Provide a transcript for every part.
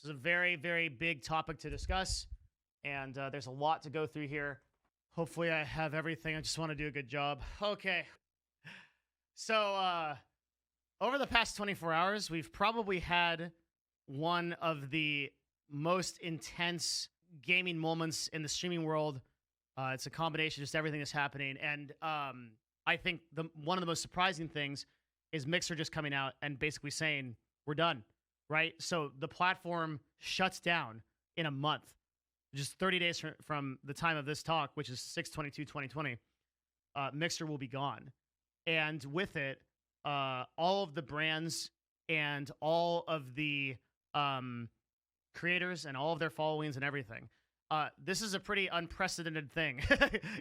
This is a very, very big topic to discuss, and there's a lot to go through here. Hopefully I have everything. I just want to do a good job. Okay. So, over the past 24 hours, we've probably had one of the most intense gaming moments in the streaming world. It's a combination of just everything that's happening. And I think one of the most surprising things is Mixer just coming out and basically saying, we're done, right? So the platform shuts down in a month, just 30 days from the time of this talk, which is 6/22/2020. Mixer will be gone. And with it, all of the brands and all of the creators and all of their followings and everything. This is a pretty unprecedented thing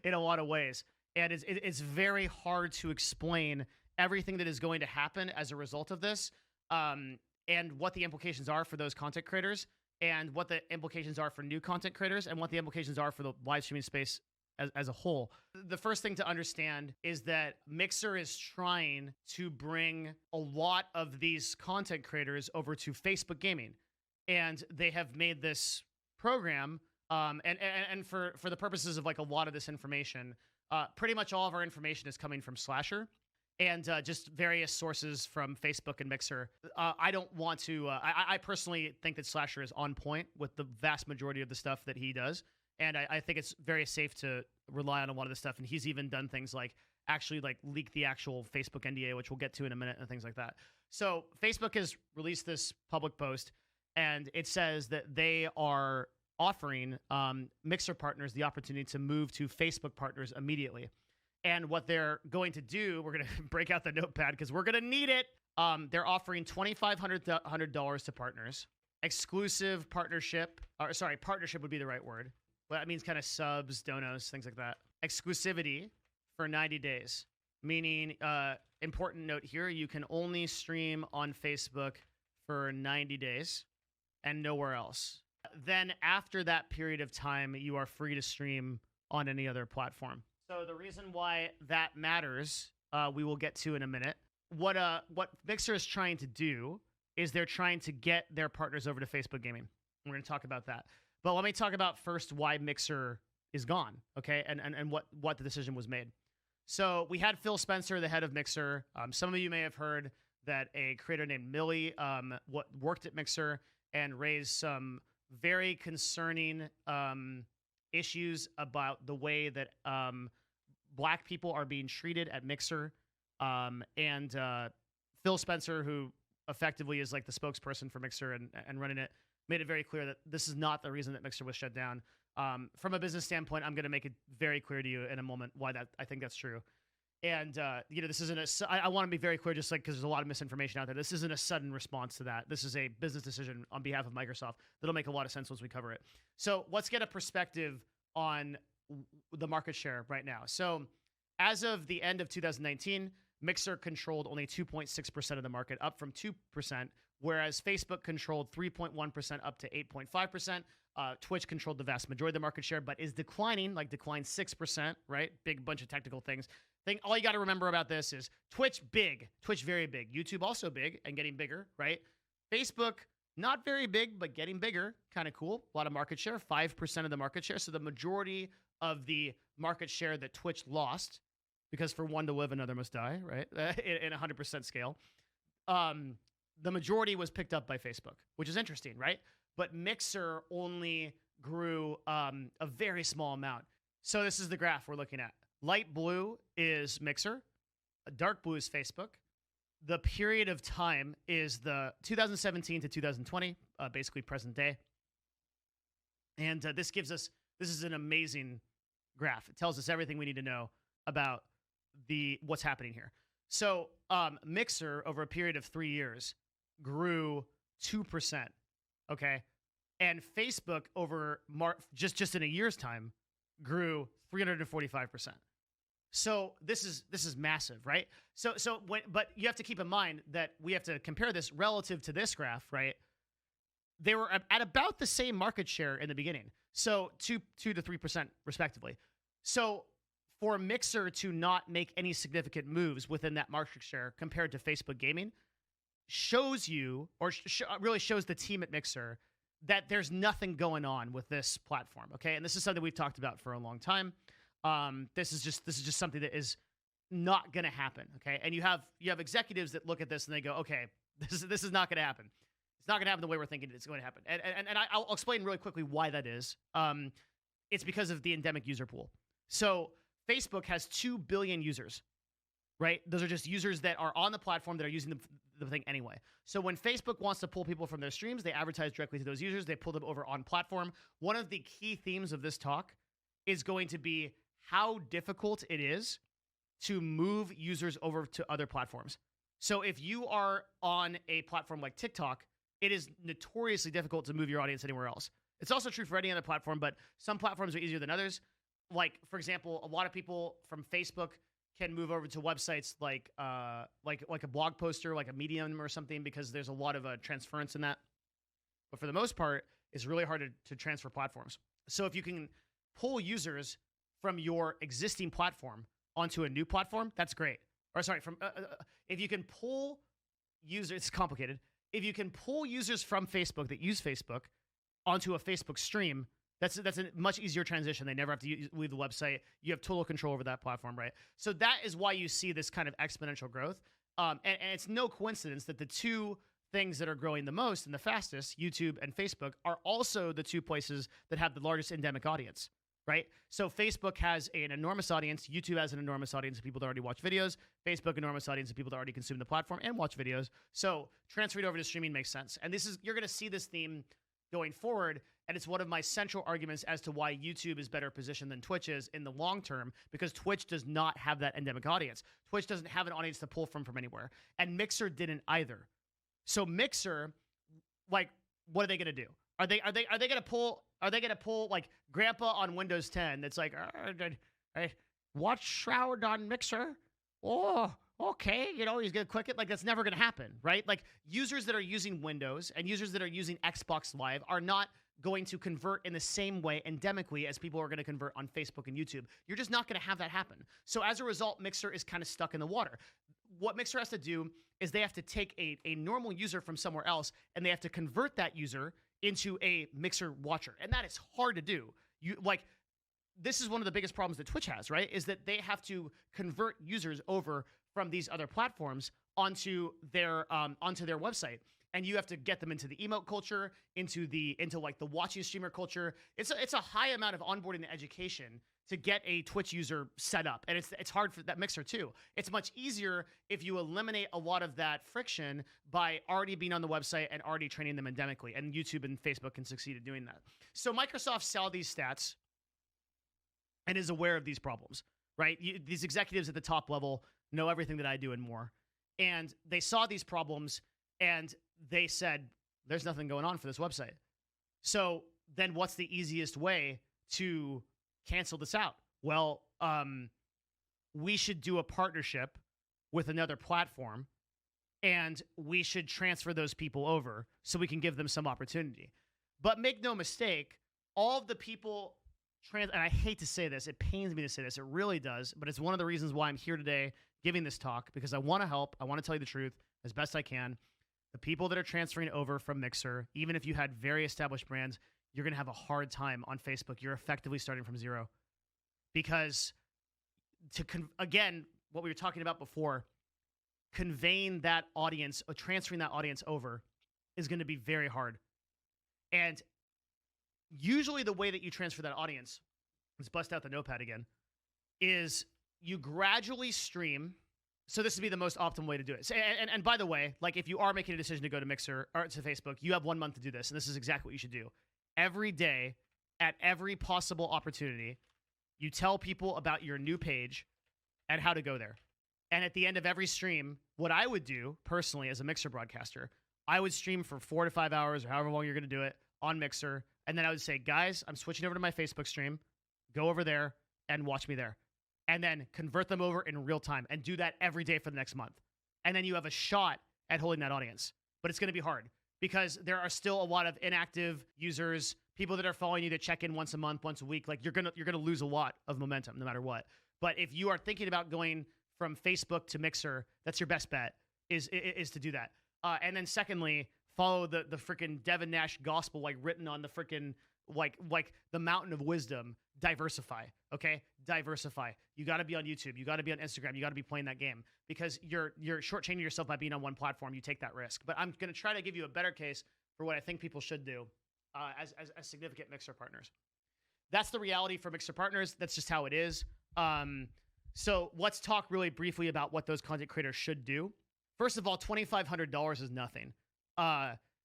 in a lot of ways. And it's very hard to explain everything that is going to happen as a result of this, and what the implications are for those content creators, and what the implications are for new content creators, and what the implications are for the live streaming space as a whole. The first thing to understand is that Mixer is trying to bring a lot of these content creators over to Facebook Gaming. And they have made this program, and for the purposes of like a lot of this information, pretty much all of our information is coming from Slasher and just various sources from Facebook and Mixer. I don't want to, I personally think that Slasher is on point with the vast majority of the stuff that he does. And I think it's very safe to rely on a lot of the stuff. And he's even done things like actually like leak the actual Facebook NDA, which we'll get to in a minute, and things like that. So Facebook has released this public post, and it says that they are offering Mixer partners the opportunity to move to Facebook partners immediately. And what they're going to do, we're going to break out the notepad because we're going to need it. They're offering $2,500 to partners. Exclusive partnership, or sorry, partnership would be the right word. But that means kind of subs, donos, things like that. Exclusivity for 90 days. Meaning, important note here, you can only stream on Facebook for 90 days and nowhere else. Then after that period of time, you are free to stream on any other platform. So the reason why that matters, we will get to in a minute. What Mixer is trying to do is they're trying to get their partners over to Facebook Gaming. We're going to talk about that. But let me talk about first why Mixer is gone, okay, and what the decision was made. So we had Phil Spencer, the head of Mixer. Some of you may have heard that a creator named Millie worked at Mixer and raised some very concerning issues about the way that Black people are being treated at Mixer. And Phil Spencer, who effectively is like the spokesperson for Mixer and running it, made it very clear that this is not the reason that Mixer was shut down. From a business standpoint, I'm going to make it very clear to you in a moment why I think that's true. And, this isn't I want to be very clear, just like, because there's a lot of misinformation out there. This isn't a sudden response to that. This is a business decision on behalf of Microsoft that'll make a lot of sense once we cover it. So let's get a perspective on the market share right now. So as of the end of 2019, Mixer controlled only 2.6% of the market, up from 2%, whereas Facebook controlled 3.1% up to 8.5%. Twitch controlled the vast majority of the market share, but is declined 6%, right? Big bunch of technical things. All you got to remember about this is Twitch big, Twitch very big, YouTube also big and getting bigger, right? Facebook not very big, but getting bigger, kind of cool. A lot of market share, 5% of the market share. So the majority of the market share that Twitch lost, because for one to live, another must die, right? In 100% scale. The majority was picked up by Facebook, which is interesting, right? But Mixer only grew a very small amount. So this is the graph we're looking at. Light blue is Mixer. Dark blue is Facebook. The period of time is the 2017 to 2020, basically present day. And this is an amazing graph. It tells us everything we need to know about what's happening here. So Mixer, over a period of 3 years, grew 2%, okay? And Facebook, over just in a year's time, grew 345%. So this is massive, right? But you have to keep in mind that we have to compare this relative to this graph, right? They were at about the same market share in the beginning, so 2 to 3% respectively. So for Mixer to not make any significant moves within that market share compared to Facebook Gaming shows you, or really shows the team at Mixer, that there's nothing going on with this platform, okay? And this is something we've talked about for a long time. This is just something that is not going to happen, okay? And you have executives that look at this and they go, okay, this is not going to happen. It's not going to happen the way we're thinking it's going to happen. And I'll explain really quickly why that is. It's because of the endemic user pool. So Facebook has 2 billion users, right? Those are just users that are on the platform that are using the thing anyway. So when Facebook wants to pull people from their streams, they advertise directly to those users. They pull them over on platform. One of the key themes of this talk is going to be how difficult it is to move users over to other platforms. So if you are on a platform like TikTok, it is notoriously difficult to move your audience anywhere else. It's also true for any other platform, but some platforms are easier than others. Like, for example, a lot of people from Facebook can move over to websites like a blog poster, like a Medium or something, because there's a lot of transference in that. But for the most part, it's really hard to transfer platforms. So if you can pull users from your existing platform onto a new platform, that's great. Or sorry, if you can pull users, it's complicated. If you can pull users from Facebook that use Facebook onto a Facebook stream, that's a much easier transition. They never have to leave the website. You have total control over that platform, right? So that is why you see this kind of exponential growth. And it's no coincidence that the two things that are growing the most and the fastest, YouTube and Facebook, are also the two places that have the largest endemic audience, right? So Facebook has an enormous audience. YouTube has an enormous audience of people that already watch videos. Facebook, enormous audience of people that already consume the platform and watch videos. So transferring over to streaming makes sense. And you're going to see this theme going forward, and it's one of my central arguments as to why YouTube is better positioned than Twitch is in the long term, because Twitch does not have that endemic audience. Twitch doesn't have an audience to pull from anywhere, and Mixer didn't either. So Mixer, like, what are they going to do? Are they going to pull? Are they going to pull like Grandpa on Windows 10? That's like, I watch Shroud on Mixer. Oh, okay, he's going to click it. Like, that's never going to happen, right? Like, users that are using Windows and users that are using Xbox Live are not going to convert in the same way endemically as people are going to convert on Facebook and YouTube. You're just not going to have that happen. So as a result, Mixer is kind of stuck in the water. What Mixer has to do is they have to take a normal user from somewhere else and they have to convert that user into a Mixer watcher. And that is hard to do. This is one of the biggest problems that Twitch has, right? Is that they have to convert users over from these other platforms onto their website, and you have to get them into the emote culture, into like the watching streamer culture. It's a high amount of onboarding and education to get a Twitch user set up, and it's hard for that Mixer too. It's much easier if you eliminate a lot of that friction by already being on the website and already training them endemically, and YouTube and Facebook can succeed at doing that. So Microsoft saw these stats and is aware of these problems, right? These executives at the top level know everything that I do and more. And they saw these problems and they said, there's nothing going on for this website. So then what's the easiest way to cancel this out? Well, we should do a partnership with another platform and we should transfer those people over so we can give them some opportunity. But make no mistake, all of the people and I hate to say this, it pains me to say this, it really does, but it's one of the reasons why I'm here today giving this talk, because I want to help, I want to tell you the truth as best I can. The people that are transferring over from Mixer, even if you had very established brands, you're going to have a hard time on Facebook. You're effectively starting from zero. Because, again, what we were talking about before, conveying that audience or transferring that audience over is going to be very hard. And usually the way that you transfer that audience, let's bust out the notepad again, is you gradually stream. So this would be the most optimal way to do it. So, and by the way, like if you are making a decision to go to Mixer or to Facebook, you have 1 month to do this. And this is exactly what you should do. Every day, at every possible opportunity, you tell people about your new page and how to go there. And at the end of every stream, what I would do personally as a Mixer broadcaster, I would stream for 4 to 5 hours or however long you're going to do it on Mixer. And then I would say, guys, I'm switching over to my Facebook stream. Go over there and watch me there. And then convert them over in real time and do that every day for the next month. And then you have a shot at holding that audience. But it's going to be hard because there are still a lot of inactive users, people that are following you to check in once a month, once a week. Like you're going to lose a lot of momentum no matter what. But if you are thinking about going from Facebook to Mixer, that's your best bet is to do that. And then secondly, follow the freaking Devin Nash gospel, like written on the freaking like the mountain of wisdom. Diversify, okay? Diversify. You got to be on YouTube. You got to be on Instagram. You got to be playing that game, because you're shortchanging yourself by being on one platform. You take that risk. But I'm going to try to give you a better case for what I think people should do as significant Mixer partners. That's the reality for Mixer partners. That's just how it is. So let's talk really briefly about what those content creators should do. First of all, $2,500 is nothing.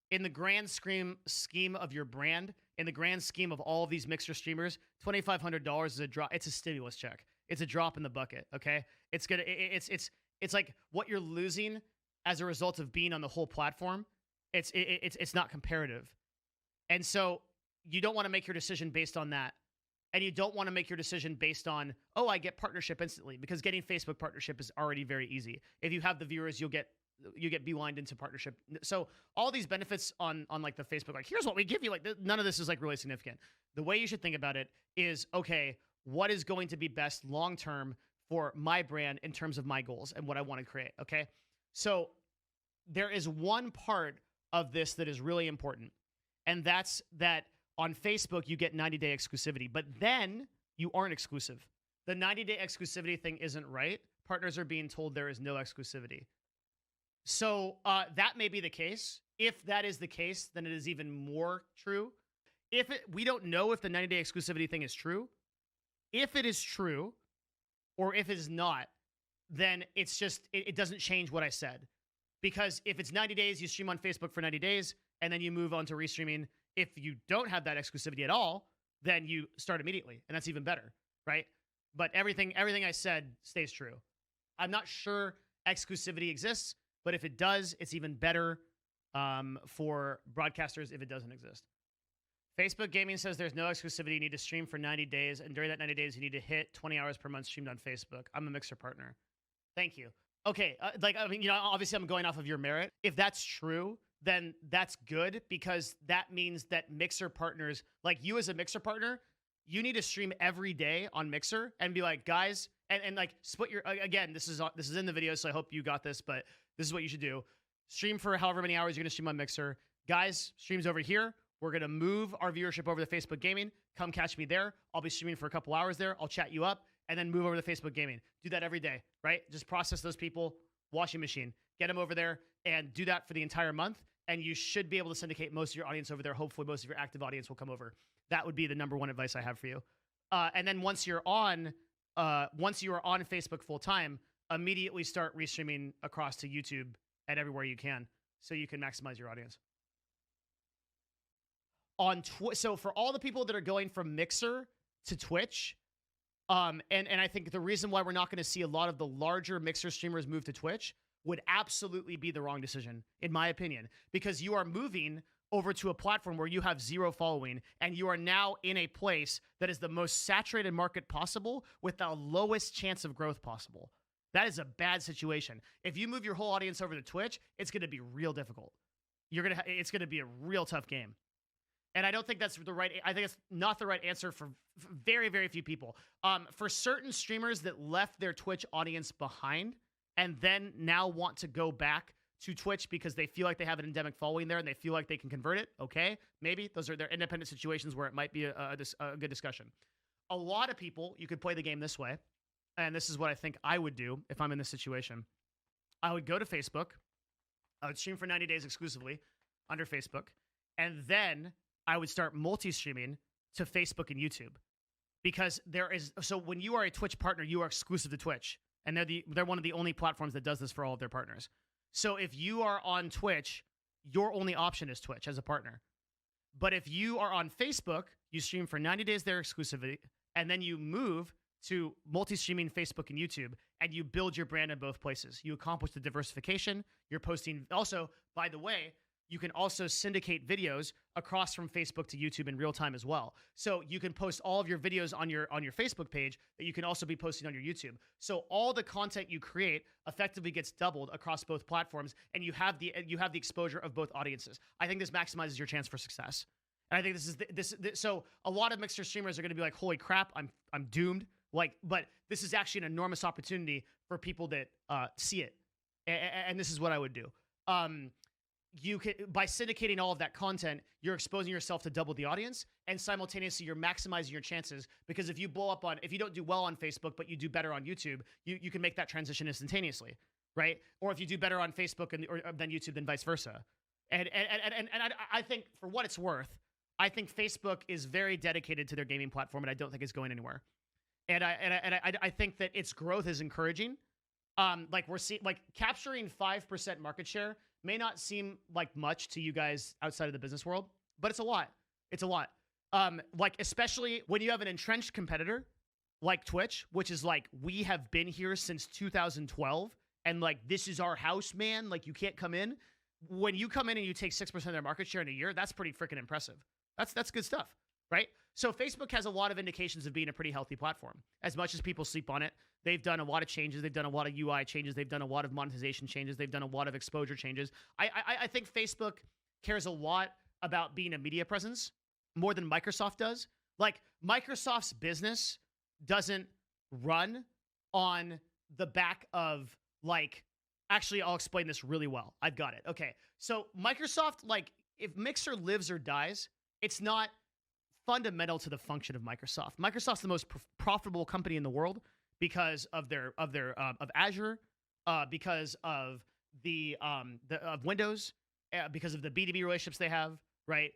In the grand scheme of your brand, in the grand scheme of all of these Mixer streamers, $2,500 is a drop. It's a stimulus check. It's a drop in the bucket. Okay, it's like what you're losing as a result of being on the whole platform. It's not comparative, and so you don't want to make your decision based on that, and you don't want to make your decision based on, oh, I get partnership instantly, because getting Facebook partnership is already very easy. If you have the viewers, you get beelined into partnership. So all these benefits on like the Facebook, like here's what we give you, like none of this is like really significant. The way you should think about it is, okay, what is going to be best long term for my brand in terms of my goals and what I want to create? Okay, so there is one part of this that is really important, and that's that on Facebook you get 90-day exclusivity, but then you aren't exclusive. The 90-day exclusivity thing isn't right. Partners are being told there is no exclusivity. So that may be the case. If that is the case, then it is even more true. We don't know if the 90-day exclusivity thing is true. If it is true, or if it is not, then it's just, it doesn't change what I said. Because if it's 90 days, you stream on Facebook for 90 days, and then you move on to restreaming. If you don't have that exclusivity at all, then you start immediately, and that's even better, right? But everything I said stays true. I'm not sure exclusivity exists, but if it does, it's even better for broadcasters if it doesn't exist. Facebook Gaming says there's no exclusivity. You need to stream for 90 days, and during that 90 days, you need to hit 20 hours per month streamed on Facebook. I'm a Mixer partner. Thank you. Okay, obviously I'm going off of your merit. If that's true, then that's good, because that means that Mixer partners, like you as a Mixer partner, you need to stream every day on Mixer and be like, guys, and like split your, again, this is in the video, so I hope you got this, but this is what you should do. Stream for however many hours you're going to stream on Mixer. Guys, stream's over here. We're going to move our viewership over to Facebook Gaming. Come catch me there. I'll be streaming for a couple hours there. I'll chat you up, and then move over to Facebook Gaming. Do that every day, right? Just process those people, washing machine. Get them over there, and do that for the entire month, and you should be able to syndicate most of your audience over there. Hopefully, most of your active audience will come over. That would be the number one advice I have for you. And then once you are on Facebook full time, immediately start restreaming across to YouTube and everywhere you can, so you can maximize your audience. So for all the people that are going from Mixer to Twitch, and I think the reason why we're not going to see a lot of the larger Mixer streamers move to Twitch would absolutely be the wrong decision, in my opinion, because you are moving over to a platform where you have zero following, and you are now in a place that is the most saturated market possible with the lowest chance of growth possible. That is a bad situation. If you move your whole audience over to Twitch, it's going to be real difficult. It's going to be a real tough game. And I don't think that's the right, I think it's not the right answer for very, very few people. For certain streamers that left their Twitch audience behind and then now want to go back to Twitch because they feel like they have an endemic following there and they feel like they can convert it, okay, maybe. Those are their independent situations where it might be a good discussion. A lot of people, you could play the game this way, and this is what I think I would do if I'm in this situation. I would go to Facebook. I would stream for 90 days exclusively under Facebook, and then I would start multi-streaming to Facebook and YouTube, because so when you are a Twitch partner, you are exclusive to Twitch, and they're one of the only platforms that does this for all of their partners. So if you are on Twitch, your only option is Twitch as a partner. But if you are on Facebook, you stream for 90 days there exclusively, and then you move to multi-streaming Facebook and YouTube, and you build your brand in both places. You accomplish the diversification. You're posting. Also, by the way, you can also syndicate videos across from Facebook to YouTube in real time as well. So you can post all of your videos on your Facebook page that you can also be posting on your YouTube. So all the content you create effectively gets doubled across both platforms, and you have the exposure of both audiences. I think this maximizes your chance for success. And I think this is so a lot of Mixer streamers are going to be like, "Holy crap, I'm doomed." But this is actually an enormous opportunity for people that see it. And this is what I would do. you can, by syndicating all of that content, you're exposing yourself to double the audience, and simultaneously you're maximizing your chances, because if you blow up if you don't do well on Facebook but you do better on YouTube, you can make that transition instantaneously, right? Or if you do better on Facebook than YouTube, then vice versa. And I think, for what it's worth, I think Facebook is very dedicated to their gaming platform, and I don't think it's going anywhere. And I think that its growth is encouraging. Like we're seeing, like capturing 5% market share may not seem like much to you guys outside of the business world, but it's a lot. It's a lot. Like especially when you have an entrenched competitor like Twitch, which is like, we have been here since 2012, and like, this is our house, man. Like, you can't come in. When you come in and you take 6% of their market share in a year, that's pretty freaking impressive. That's good stuff, right? So Facebook has a lot of indications of being a pretty healthy platform. As much as people sleep on it, they've done a lot of changes. They've done a lot of UI changes. They've done a lot of monetization changes. They've done a lot of exposure changes. I think Facebook cares a lot about being a media presence more than Microsoft does. Like, Microsoft's business doesn't run on the back of, like, actually, I'll explain this really well. I've got it. Okay. So Microsoft, like, if Mixer lives or dies, it's not fundamental to the function of Microsoft. Microsoft's the most profitable company in the world because of Azure, because of of Windows, because of the B2B relationships they have, right?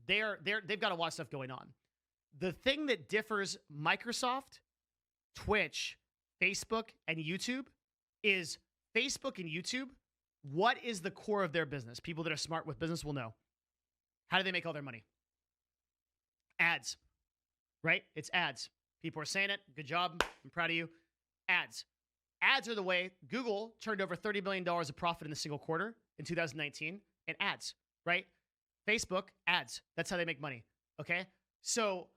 They've got a lot of stuff going on. The thing that differs Microsoft, Twitch, Facebook, and YouTube is Facebook and YouTube. What is the core of their business? People that are smart with business will know. How do they make all their money? Ads, right? It's ads. People are saying it. Good job. I'm proud of you. Ads. Ads are the way. Google turned over $30 billion of profit in a single quarter in 2019 in ads, right? Facebook, ads. That's how they make money, okay? So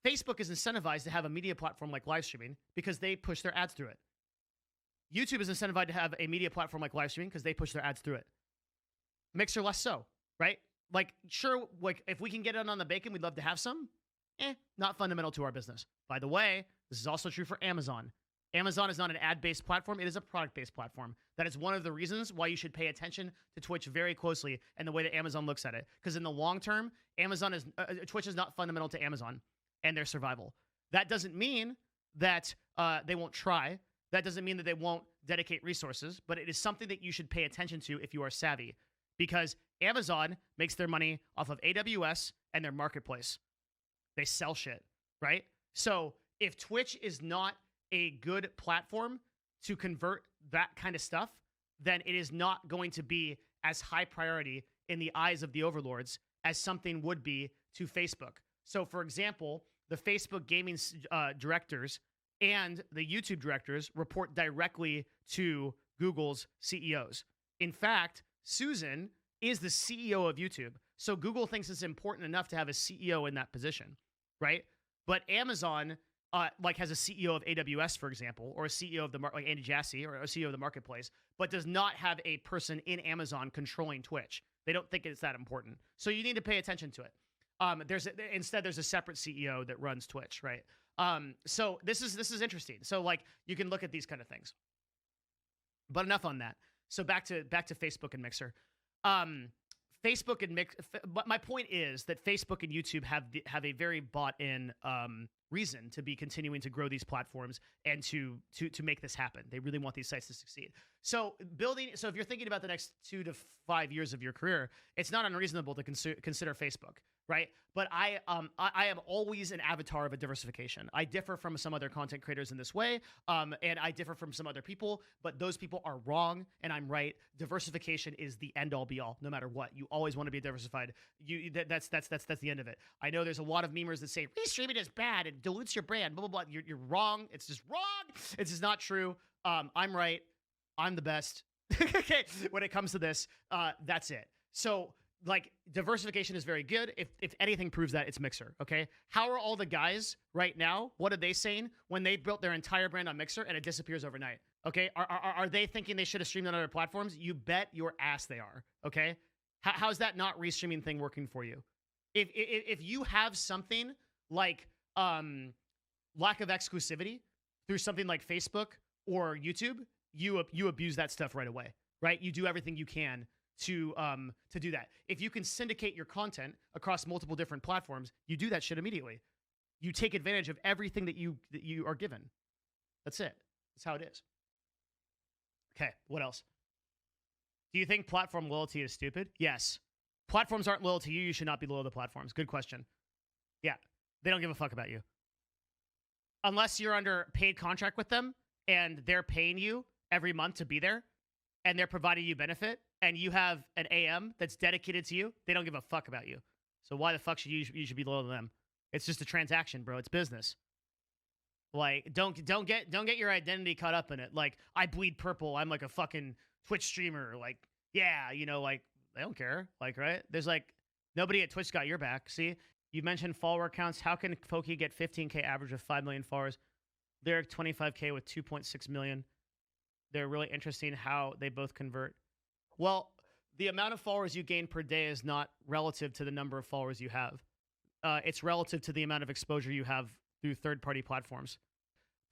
Facebook is incentivized to have a media platform like live streaming because they push their ads through it. YouTube is incentivized to have a media platform like live streaming because they push their ads through it. Mixer less so, right? Like, sure, like, if we can get it on the bacon, we'd love to have some. Not fundamental to our business. By the way, this is also true for Amazon. Amazon is not an ad-based platform. It is a product-based platform. That is one of the reasons why you should pay attention to Twitch very closely and the way that Amazon looks at it. Because in the long term, Twitch is not fundamental to Amazon and their survival. That doesn't mean that they won't try. That doesn't mean that they won't dedicate resources, but it is something that you should pay attention to if you are savvy, because Amazon makes their money off of AWS and their marketplace. They sell shit, right? So if Twitch is not a good platform to convert that kind of stuff, then it is not going to be as high priority in the eyes of the overlords as something would be to Facebook. So, for example, the Facebook gaming directors and the YouTube directors report directly to Google's CEOs. In fact, Susan is the CEO of YouTube. So Google thinks it's important enough to have a CEO in that position, right? But Amazon like has a CEO of AWS, for example, or a CEO of like Andy Jassy, or a CEO of the marketplace, but does not have a person in Amazon controlling Twitch. They don't think it's that important. So you need to pay attention to it. Instead, there's a separate CEO that runs Twitch, right? So this is interesting. So like, you can look at these kind of things. But enough on that. So back to Facebook and Mixer. Facebook and my point is that Facebook and YouTube have a very bought-in reason to be continuing to grow these platforms and to make this happen. They really want these sites to succeed. So if you're thinking about the next 2 to 5 years of your career, it's not unreasonable to consider Facebook, right? But I am always an avatar of a diversification. I differ from some other content creators in this way, and I differ from some other people, but those people are wrong and I'm right. Diversification is the end all be all, no matter what. You always want to be diversified. That's the end of it. I know there's a lot of memers that say restreaming is bad and dilutes your brand, blah blah blah. You're wrong. It's just wrong. It's just not true. I'm right. I'm the best. Okay, when it comes to this, that's it. So, like, diversification is very good. If anything proves that, it's Mixer, okay? How are all the guys right now, what are they saying when they built their entire brand on Mixer and it disappears overnight, okay? Are they thinking they should have streamed on other platforms? You bet your ass they are, okay? How's that not restreaming thing working for you? If you have something like lack of exclusivity through something like Facebook or YouTube, you abuse that stuff right away, right? You do everything you can to do that. If you can syndicate your content across multiple different platforms, you do that shit immediately. You take advantage of everything that you are given. That's it. That's how it is. Okay, what else? Do you think platform loyalty is stupid? Yes. Platforms aren't loyal to you. You should not be loyal to platforms. Good question. Yeah, they don't give a fuck about you. Unless you're under paid contract with them and they're paying you every month to be there and they're providing you benefit and you have an AM that's dedicated to you, they don't give a fuck about you. So why the fuck should you should be loyal to them? It's just a transaction, bro. It's business. Like, don't get your identity caught up in it. Like, I bleed purple. I'm like a fucking Twitch streamer. Like, yeah, you know, like, they don't care. Like, right? There's like, nobody at Twitch got your back. See? You mentioned follower counts. How can Pokey get 15K average of 5 million followers? They're 25K with 2.6 million. They're really interesting how they both convert. Well, the amount of followers you gain per day is not relative to the number of followers you have. It's relative to the amount of exposure you have through third-party platforms.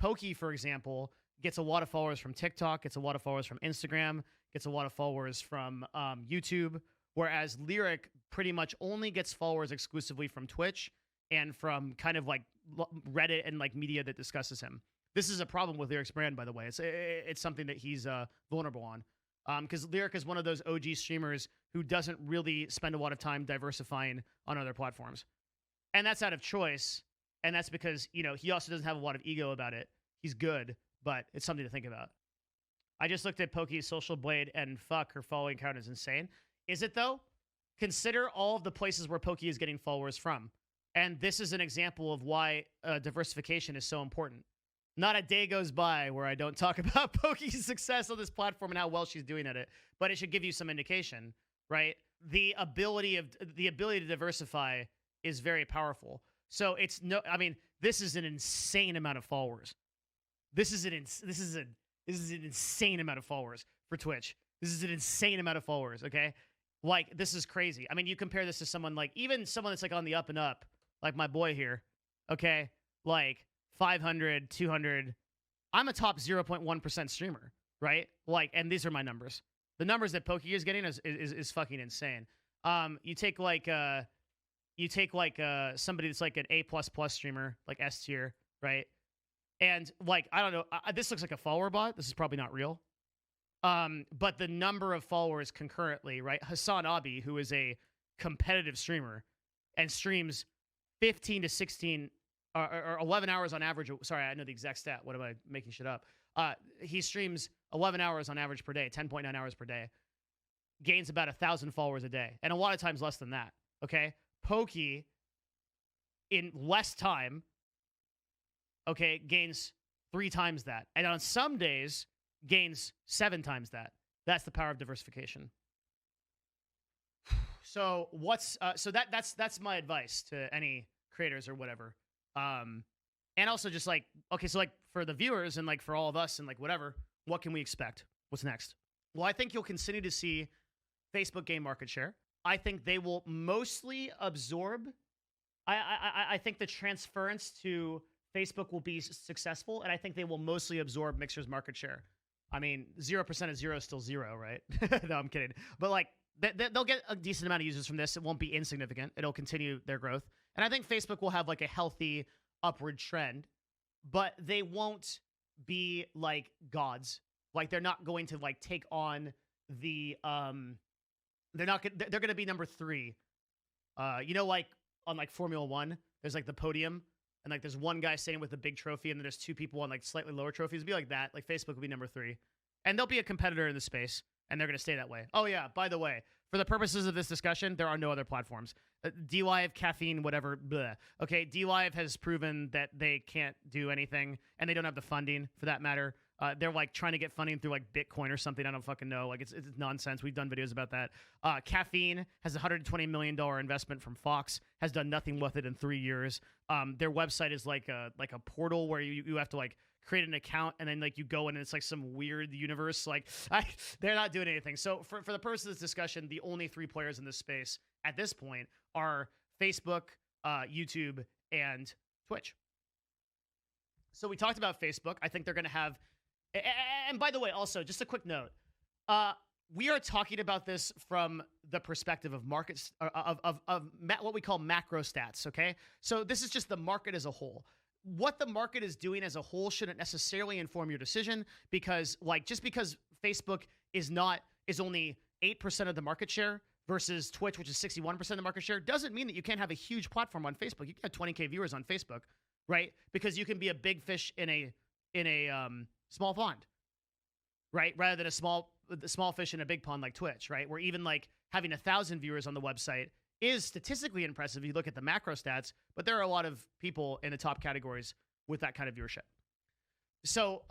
Pokey, for example, gets a lot of followers from TikTok, gets a lot of followers from Instagram, gets a lot of followers from YouTube, whereas Lyric pretty much only gets followers exclusively from Twitch and from kind of like Reddit and like media that discusses him. This is a problem with Lyric's brand, by the way. It's something that he's vulnerable on. Because Lyric is one of those OG streamers who doesn't really spend a lot of time diversifying on other platforms. And that's out of choice. And that's because, you know, he also doesn't have a lot of ego about it. He's good, but it's something to think about. I just looked at Pokey's social blade and fuck, her following count is insane. Is it though? Consider all of the places where Pokey is getting followers from. And this is an example of why diversification is so important. Not a day goes by where I don't talk about Pokey's success on this platform and how well she's doing at it, but it should give you some indication, right? The ability to diversify is very powerful. So it's no, I mean, this is an insane amount of followers. This is an insane amount of followers for Twitch. This is an insane amount of followers. Okay, like this is crazy. I mean, you compare this to someone like even someone that's like on the up and up, like my boy here. Okay, like 500, 200. I'm a top 0.1% streamer, right? Like, and these are my numbers. The numbers that Pokey is getting is fucking insane. You take like somebody that's like an A++ streamer, like S tier, right? And like, I don't know, this looks like a follower bot. This is probably not real. But the number of followers concurrently, right? Hassan Abi, who is a competitive streamer and streams 15 to 16 or 11 hours on average. Sorry, I know the exact stat. What am I making shit up? He streams 11 hours on average per day, 10.9 hours per day. Gains about 1,000 followers a day. And a lot of times less than that, okay? Pokey, in less time, okay, gains 3 times that. And on some days, gains 7 times that. That's the power of diversification. So that's my advice to any creators or whatever. And also just like, okay, so like for the viewers and like for all of us and like whatever, what can we expect? What's next? Well, I think you'll continue to see Facebook gain market share. I think they will mostly absorb. I think the transference to Facebook will be successful, and I think they will mostly absorb Mixer's market share. I mean, 0% of 0 is still 0, right? No, I'm kidding. But like, they'll get a decent amount of users from this. It won't be insignificant. It'll continue their growth. And I think Facebook will have like a healthy upward trend, but they won't be like gods. Like they're not going to like take on the, they're going to be number 3. You know, like on like Formula 1, there's like the podium and like there's one guy standing with a big trophy and then there's 2 people on like slightly lower trophies. It'd be like that. Like Facebook will be number 3 and they'll be a competitor in the space and they're going to stay that way. Oh yeah, by the way, for the purposes of this discussion, there are no other platforms. DLive, Caffeine, whatever, bleh. Okay, DLive has proven that they can't do anything, and they don't have the funding, for that matter. They're, like, trying to get funding through, like, Bitcoin or something. I don't fucking know. Like, it's nonsense. We've done videos about that. Caffeine has a $120 million investment from Fox, has done nothing with it in 3 years. Their website is like a portal where you have to, like, create an account, and then like you go in and it's like some weird universe. Like they're not doing anything. So for the purpose of this discussion, the only 3 players in this space at this point are Facebook, YouTube, and Twitch. So we talked about Facebook. I think they're going to have, and by the way, also just a quick note. we are talking about this from the perspective of markets what we call macro stats. Okay, so this is just the market as a whole. What the market is doing as a whole shouldn't necessarily inform your decision, because like just because Facebook is only 8% of the market share versus Twitch, which is 61% of the market share, doesn't mean that you can't have a huge platform on Facebook. You can have 20K viewers on Facebook, right? Because you can be a big fish in a small pond, right? Rather than a small fish in a big pond like Twitch, right? Where even like having 1,000 viewers on the website is statistically impressive if you look at the macro stats, but there are a lot of people in the top categories with that kind of viewership. So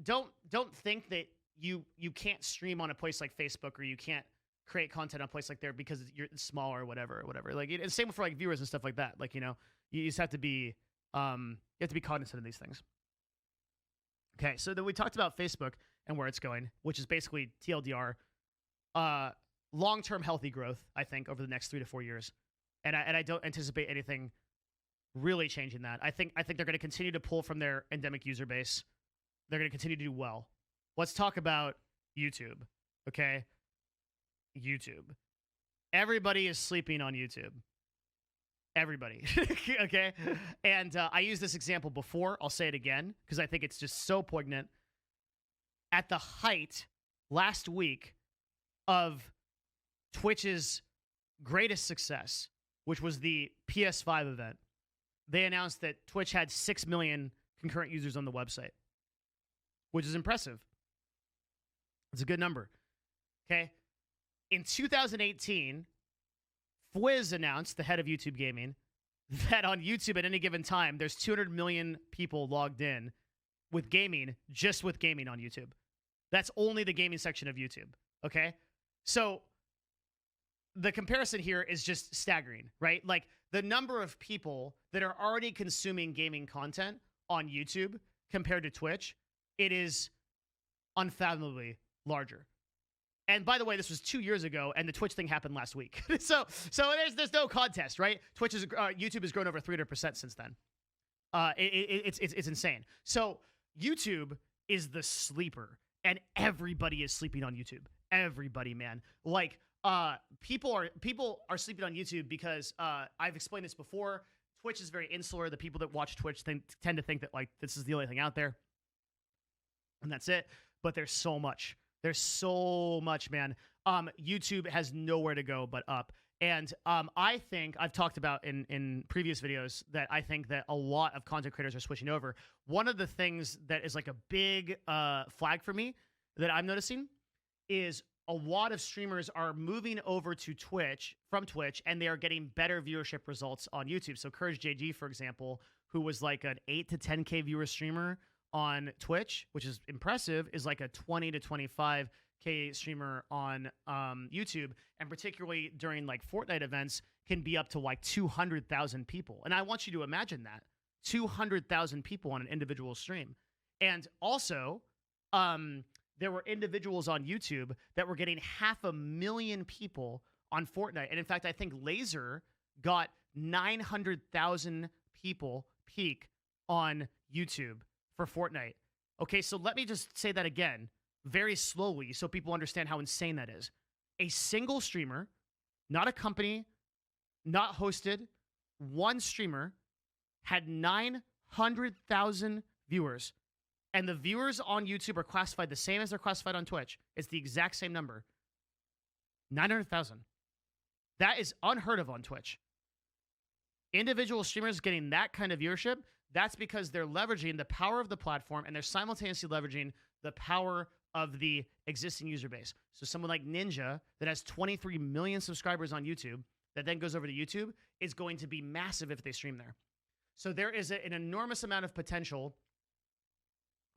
don't think that you can't stream on a place like Facebook, or you can't create content on a place like there because you're small or whatever. Like it's same for like viewers and stuff like that. Like, you know, you just have to be cognizant of these things. Okay, so then we talked about Facebook and where it's going, which is basically TLDR, long-term healthy growth, I think, over the next 3 to 4 years, and I don't anticipate anything really changing that. I think they're going to continue to pull from their endemic user base. They're going to continue to do well. Let's talk about YouTube. Okay, YouTube. Everybody is sleeping on YouTube. Everybody. Okay, and I used this example before. I'll say it again because I think it's just so poignant. At the height last week of Twitch's greatest success, which was the PS5 event, they announced that Twitch had 6 million concurrent users on the website, which is impressive. It's a good number. Okay. In 2018, Fwiz announced, the head of YouTube Gaming, that on YouTube at any given time, there's 200 million people logged in with gaming, just with gaming on YouTube. That's only the gaming section of YouTube. Okay. So the comparison here is just staggering, right? Like the number of people that are already consuming gaming content on YouTube compared to Twitch, it is unfathomably larger. And by the way, this was 2 years ago, and the Twitch thing happened last week. so there's no contest, right? YouTube has grown over 300% since then. It's insane. So YouTube is the sleeper, and everybody is sleeping on YouTube. Everybody, man. Like people are sleeping on YouTube because I've explained this before. Twitch is very insular. The people that watch Twitch tend to think that like this is the only thing out there, and that's it. But there's so much. There's so much, man. YouTube has nowhere to go but up. And I think I've talked about in previous videos that I think that a lot of content creators are switching over. One of the things that is like a big flag for me that I'm noticing is a lot of streamers are moving over to Twitch from Twitch, and they are getting better viewership results on YouTube. So Courage JG, for example, who was like an 8 to 10K viewer streamer on Twitch, which is impressive, is like a 20 to 25K streamer on YouTube, and particularly during like Fortnite events can be up to like 200,000 people. And I want you to imagine that 200,000 people on an individual stream. And also there were individuals on YouTube that were getting 500,000 people on Fortnite. And in fact, I think Laser got 900,000 people peak on YouTube for Fortnite. Okay, so let me just say that again very slowly so people understand how insane that is. A single streamer, not a company, not hosted, one streamer had 900,000 viewers. And the viewers on YouTube are classified the same as they're classified on Twitch. It's the exact same number. 900,000. That is unheard of on Twitch. Individual streamers getting that kind of viewership, that's because they're leveraging the power of the platform, and they're simultaneously leveraging the power of the existing user base. So someone like Ninja that has 23 million subscribers on YouTube that then goes over to YouTube is going to be massive if they stream there. So there is an enormous amount of potential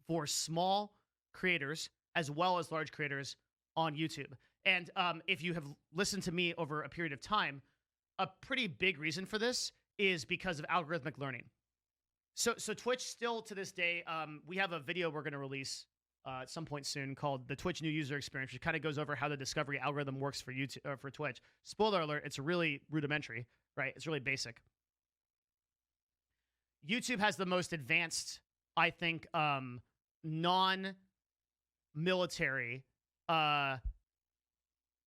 for small creators as well as large creators on YouTube. And if you have listened to me over a period of time, a pretty big reason for this is because of algorithmic learning. So Twitch still to this day, we have a video we're going to release at some point soon called the Twitch New User Experience, which kind of goes over how the discovery algorithm works for YouTube, for Twitch. Spoiler alert, it's really rudimentary, right? It's really basic. YouTube has the most advanced, I think, non-military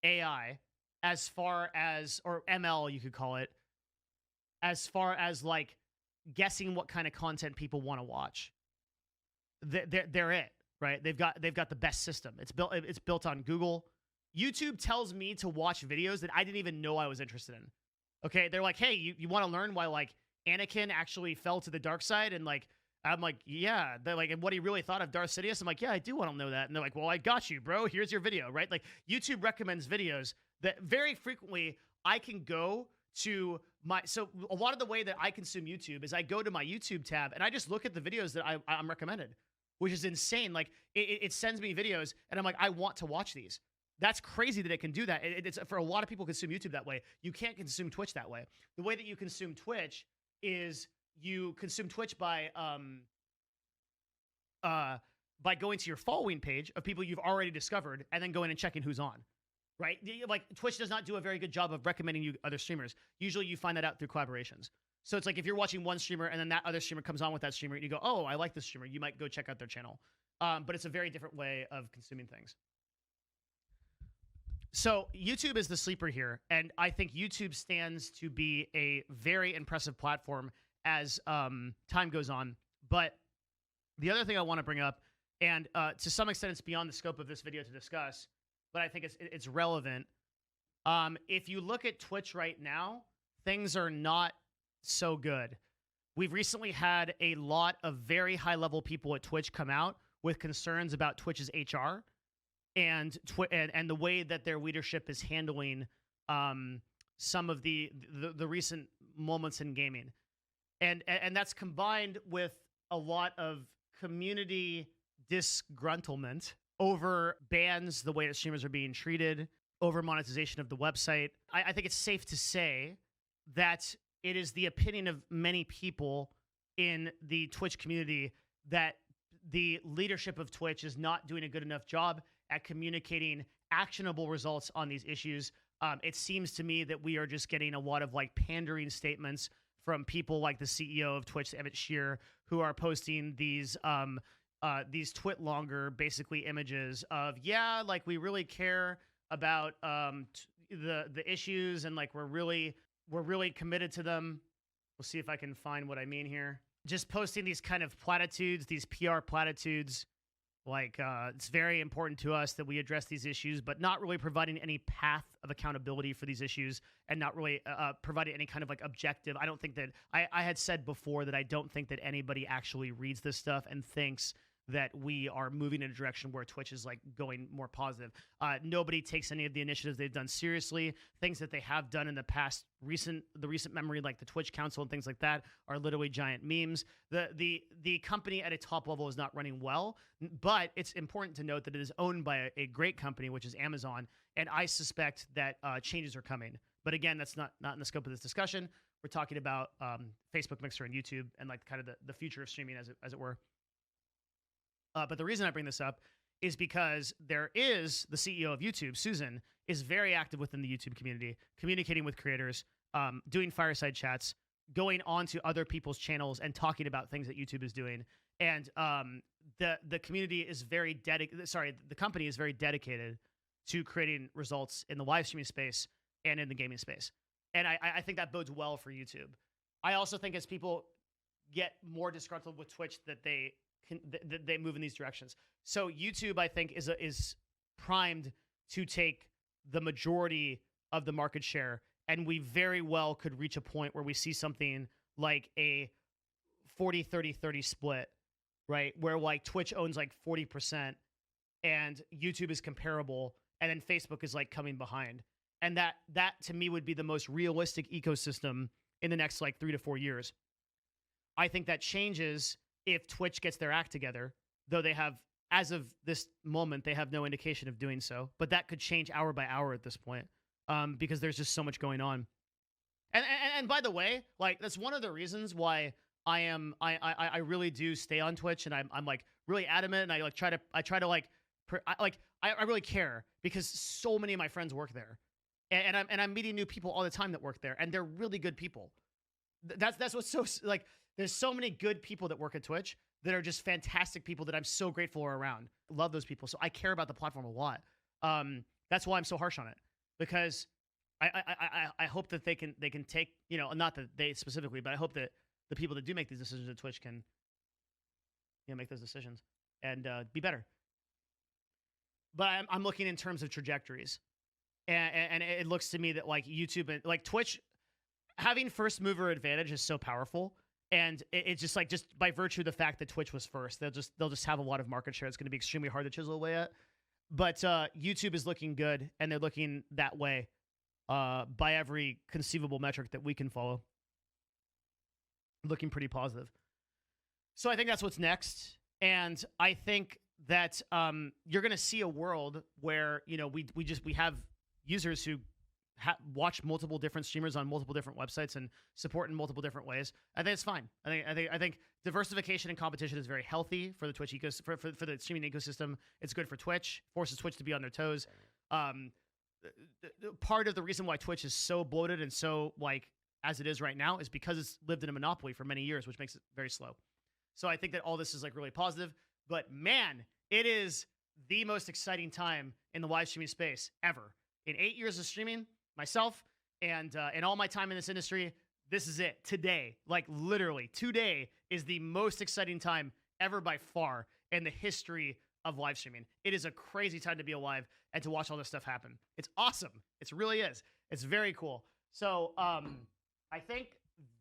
AI as far as, or ML you could call it, as far as like guessing what kind of content people want to watch. They're it, right? They've got the best system. It's built on Google. YouTube tells me to watch videos that I didn't even know I was interested in. Okay, they're like, hey, you want to learn why like Anakin actually fell to the dark side, and like I'm like, yeah. They're like, and what he really thought of Darth Sidious. I'm like, yeah, I do want to know that. And they're like, well, I got you, bro. Here's your video, right? Like YouTube recommends videos that very frequently I can go to my, so a lot of the way that I consume YouTube is I go to my YouTube tab and I just look at the videos that I'm recommended, which is insane. Like it sends me videos and I'm like, I want to watch these. That's crazy that it can do that. It's for a lot of people consume YouTube that way. You can't consume Twitch that way. The way that you consume Twitch is you consume Twitch by going to your following page of people you've already discovered and then going and checking who's on, right? Like Twitch does not do a very good job of recommending you other streamers. Usually you find that out through collaborations. So it's like if you're watching one streamer and then that other streamer comes on with that streamer and you go, oh, I like this streamer, you might go check out their channel. But it's a very different way of consuming things. So YouTube is the sleeper here, and I think YouTube stands to be a very impressive platform as time goes on. But the other thing I want to bring up, and to some extent it's beyond the scope of this video to discuss, but I think it's relevant. If you look at Twitch right now, things are not so good. We've recently had a lot of very high-level people at Twitch come out with concerns about Twitch's HR and the way that their leadership is handling some of the recent moments in gaming, and that's combined with a lot of community disgruntlement over bans, the way that streamers are being treated, over monetization of the website. I think it's safe to say that it is the opinion of many people in the Twitch community that the leadership of Twitch is not doing a good enough job at communicating actionable results on these issues. It seems to me that we are just getting a lot of like pandering statements from people like the CEO of Twitch, Emmett Shear, who are posting these twit-longer basically images of, yeah, like we really care about the issues and like we're really committed to them. We'll see if I can find what I mean here. Just posting these kind of platitudes, these PR platitudes. Like, it's very important to us that we address these issues, but not really providing any path of accountability for these issues and not really providing any kind of like objective. I don't think that I had said before that I don't think that anybody actually reads this stuff and thinks that we are moving in a direction where Twitch is like going more positive. Nobody takes any of the initiatives they've done seriously. Things that they have done in the past, the recent memory, like the Twitch Council and things like that, are literally giant memes. The company at a top level is not running well, but it's important to note that it is owned by a great company, which is Amazon, and I suspect that changes are coming. But again, that's not in the scope of this discussion. We're talking about Facebook, Mixer, and YouTube, and like kind of the future of streaming, as it were. But the reason I bring this up is because there is the CEO of YouTube, Susan, is very active within the YouTube community, communicating with creators, doing fireside chats, going on to other people's channels and talking about things that YouTube is doing. And the community is very dedicated. Sorry, the company is very dedicated to creating results in the live streaming space and in the gaming space. And I think that bodes well for YouTube. I also think as people get more disgruntled with Twitch that they move in these directions. So YouTube, I think, is primed to take the majority of the market share, and we very well could reach a point where we see something like a 40-30-30 split, right? Where like Twitch owns like 40% and YouTube is comparable, and then Facebook is like coming behind. And that to me would be the most realistic ecosystem in the next like 3 to 4 years. I think that changes if Twitch gets their act together, though they have, as of this moment, they have no indication of doing so. But that could change hour by hour at this point, because there's just so much going on. And by the way, like that's one of the reasons why I really do stay on Twitch, and I'm like really adamant, and I really care because so many of my friends work there, and I'm meeting new people all the time that work there, and they're really good people. That's what's so like. There's so many good people that work at Twitch that are just fantastic people that I'm so grateful are around. Love those people. So I care about the platform a lot. That's why I'm so harsh on it. because I hope that they can take, you know, not that they specifically, but I hope that the people that do make these decisions at Twitch can, you know, make those decisions and be better. But I'm looking in terms of trajectories, and it looks to me that like YouTube and like Twitch having first mover advantage is so powerful, and it's just like just by virtue of the fact that Twitch was first, they'll just have a lot of market share. It's going to be extremely hard to chisel away at. But YouTube is looking good, and they're looking that way by every conceivable metric that we can follow. Looking pretty positive. So I think that's what's next, and I think that you're going to see a world where, you know, we have users who watch multiple different streamers on multiple different websites and support in multiple different ways. I think it's fine. I think diversification and competition is very healthy for the Twitch for the streaming ecosystem. It's good for Twitch, forces Twitch to be on their toes. Part of the reason why Twitch is so bloated and so like as it is right now is because it's lived in a monopoly for many years, which makes it very slow. So I think that all this is like really positive. But man, it is the most exciting time in the live streaming space ever. In 8 years of streaming, myself, and all my time in this industry, this is it. Today, like literally, today is the most exciting time ever by far in the history of live streaming. It is a crazy time to be alive and to watch all this stuff happen. It's awesome. It really is. It's very cool. So I think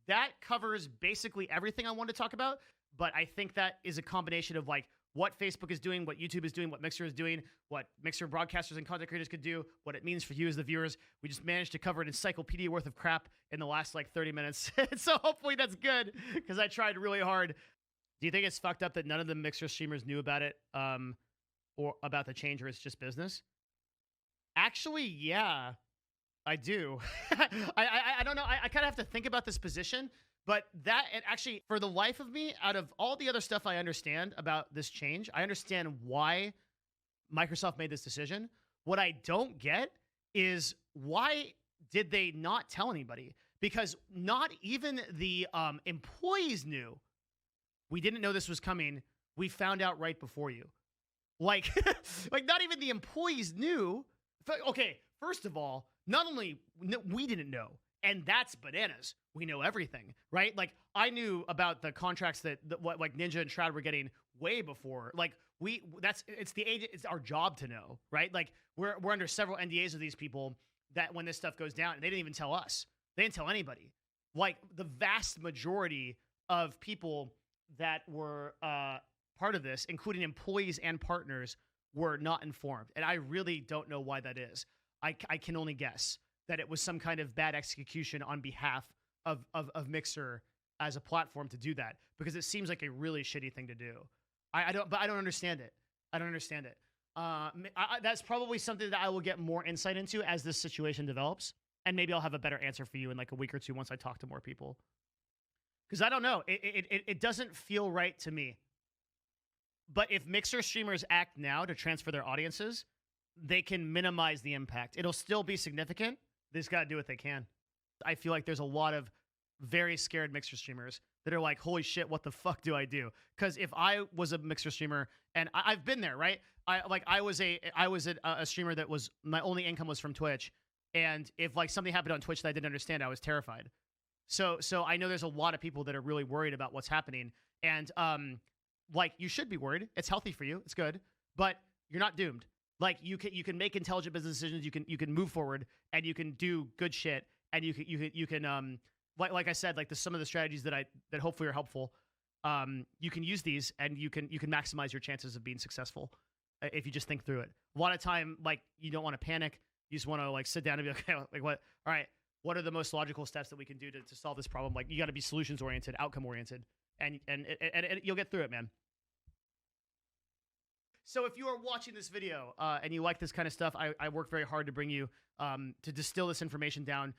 that covers basically everything I wanted to talk about, but I think that is a combination of like what Facebook is doing, what YouTube is doing, what Mixer is doing, what Mixer broadcasters and content creators could do, what it means for you as the viewers. We just managed to cover an encyclopedia worth of crap in the last like 30 minutes. So hopefully that's good because I tried really hard. Do you think it's fucked up that none of the Mixer streamers knew about it or about the change, or it's just business? Actually, yeah, I do. I don't know. I kind of have to think about this position. But that, and actually, for the life of me, out of all the other stuff I understand about this change, I understand why Microsoft made this decision. What I don't get is why did they not tell anybody? Because not even the employees knew. We didn't know this was coming. We found out right before you. Like, like not even the employees knew. Okay, first of all, not only we didn't know, and that's bananas. We know everything, right? Like I knew about the contracts that what like Ninja and Shroud were getting way before. Like it's our job to know, right? Like we're under several NDAs with these people that when this stuff goes down, they didn't even tell us. They didn't tell anybody. Like the vast majority of people that were part of this, including employees and partners, were not informed. And I really don't know why that is. I can only guess that it was some kind of bad execution on behalf of Mixer as a platform to do that, because it seems like a really shitty thing to do. I don't understand it. I don't understand it. That's probably something that I will get more insight into as this situation develops, and maybe I'll have a better answer for you in like a week or two once I talk to more people. Because I don't know, it doesn't feel right to me. But if Mixer streamers act now to transfer their audiences, they can minimize the impact. It'll still be significant. They just got to do what they can. I feel like there's a lot of very scared Mixer streamers that are like, holy shit, what the fuck do I do? Because if I was a Mixer streamer, and I've been there, right? I was a streamer that was, my only income was from Twitch. And if like something happened on Twitch that I didn't understand, I was terrified. So I know there's a lot of people that are really worried about what's happening. And like you should be worried. It's healthy for you. It's good. But you're not doomed. Like you can make intelligent business decisions. You can move forward, and you can do good shit. And you can like I said, like some of the strategies that hopefully are helpful. You can use these, and you can maximize your chances of being successful if you just think through it. A lot of time, like you don't want to panic. You just want to like sit down and be like, okay, like what? All right, what are the most logical steps that we can do to solve this problem? Like you got to be solutions oriented, outcome oriented, and you'll get through it, man. So if you are watching this video and you like this kind of stuff, I work very hard to bring you, to distill this information down.